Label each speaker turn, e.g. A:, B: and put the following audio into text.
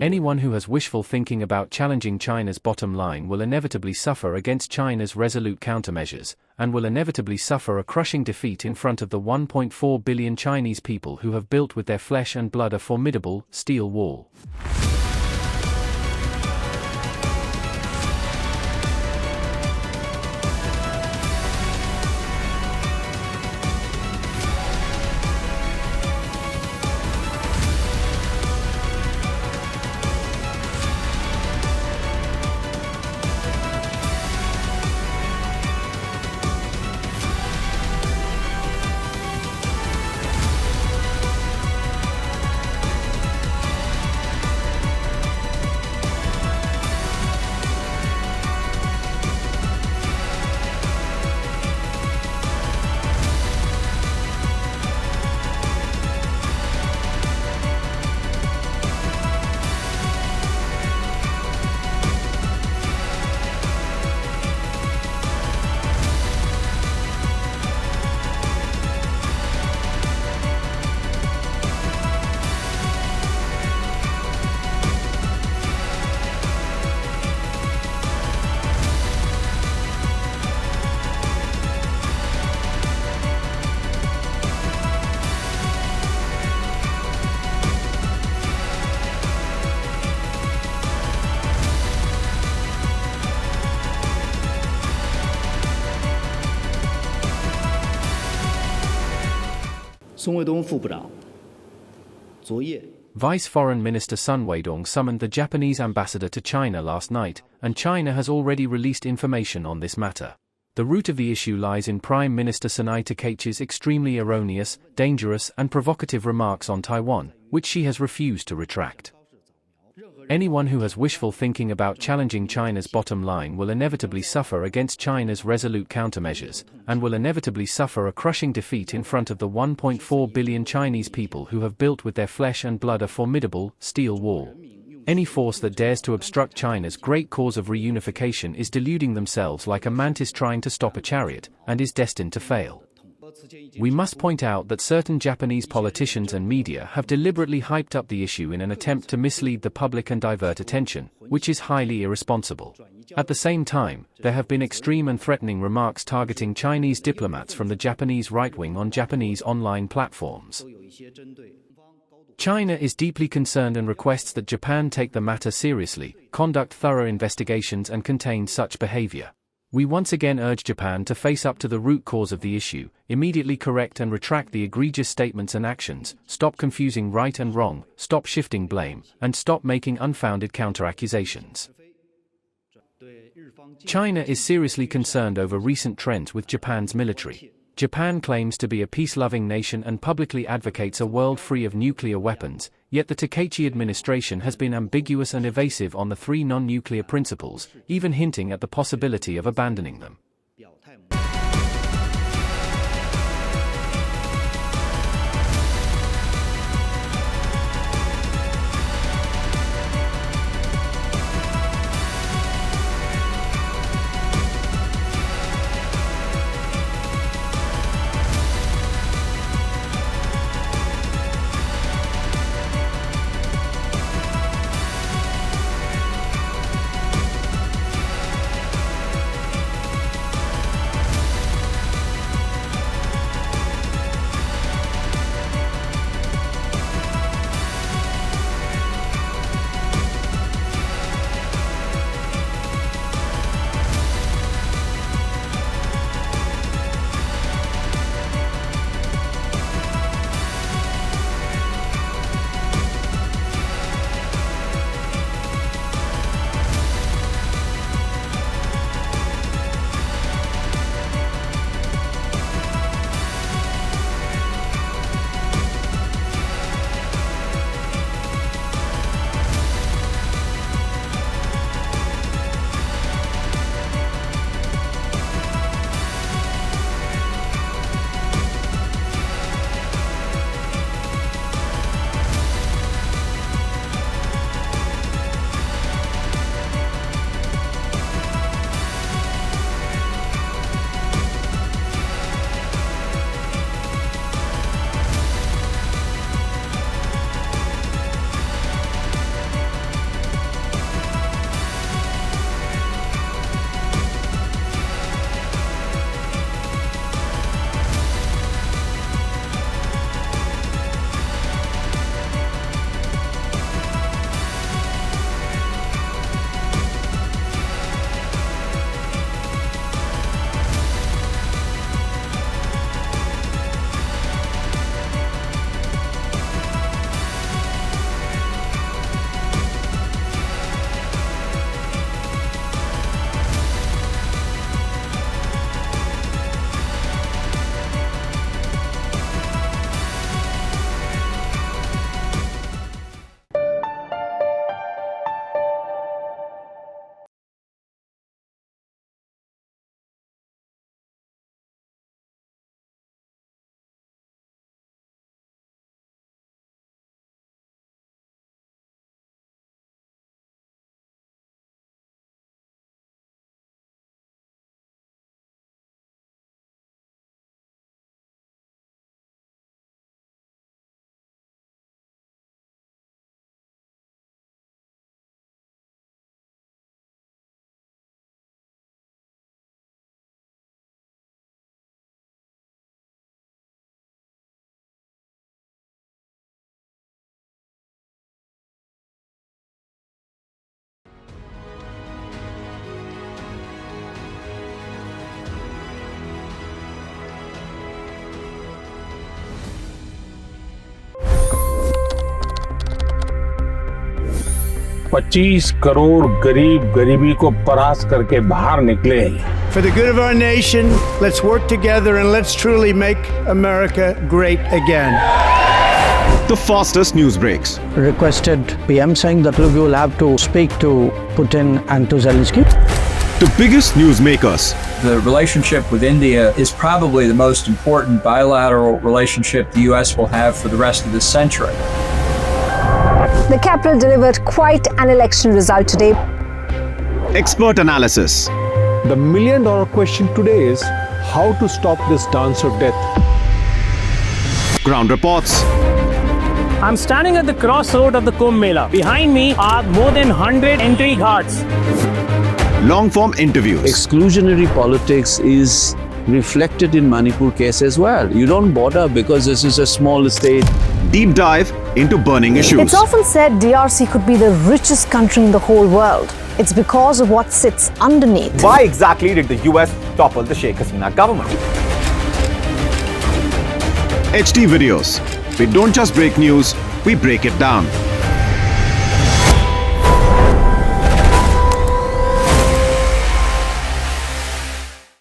A: Anyone who has wishful thinking about challenging China's bottom line will inevitably suffer against China's resolute countermeasures, and will inevitably suffer a crushing defeat in front of the 1.4 billion Chinese people who have built with their flesh and blood a formidable, steel wall. Vice Foreign Minister Sun Weidong summoned the Japanese ambassador to China last night, and China has already released information on this matter. The root of the issue lies in Prime Minister Sanae Takaichi's extremely erroneous, dangerous and provocative remarks on Taiwan, which she has refused to retract. Anyone who has wishful thinking about challenging China's bottom line will inevitably suffer against China's resolute countermeasures, and will inevitably suffer a crushing defeat in front of the 1.4 billion Chinese people who have built with their flesh and blood a formidable, steel wall. Any force that dares to obstruct China's great cause of reunification is deluding themselves like a mantis trying to stop a chariot, and is destined to fail. We must point out that certain Japanese politicians and media have deliberately hyped up the issue in an attempt to mislead the public and divert attention, which is highly irresponsible. At the same time, there have been extreme and threatening remarks targeting Chinese diplomats from the Japanese right wing on Japanese online platforms. China is deeply concerned and requests that Japan take the matter seriously, conduct thorough investigations and contain such behavior. We once again urge Japan to face up to the root cause of the issue, immediately correct and retract the egregious statements and actions, stop confusing right and wrong, stop shifting blame, and stop making unfounded counter-accusations. China is seriously concerned over recent trends with Japan's military. Japan claims to be a peace-loving nation and publicly advocates a world free of nuclear weapons, yet the Takaichi administration has been ambiguous and evasive on the three non-nuclear principles, even hinting at the possibility of abandoning them.
B: 25 crore गरीब गरीबी को परास्त करके बाहर निकले।
C: For the good of our nation, let's work together and let's truly make America great again.
D: The fastest news breaks.
E: Requested PM saying that look, you will have to speak to Putin and to Zelensky.
D: The biggest newsmakers.
F: The relationship with India is probably the most important bilateral relationship the US will have for the rest of this century.
G: The capital delivered quite an election result today.
D: Expert analysis.
H: The million-dollar question today is how to stop this dance of death.
D: Ground reports.
I: I'm standing at the crossroad of the Kumbh Mela. Behind me are more than 100 entry ghats.
D: Long-form interviews.
J: Exclusionary politics is reflected in Manipur case as well. You don't bother because this is a small state.
D: Deep dive into burning issues.
G: It's often said DRC could be the richest country in the whole world. It's because of what sits underneath.
K: Why exactly did the US topple the Sheikh Hasina government?
D: HD videos. We don't just break news, we break it down.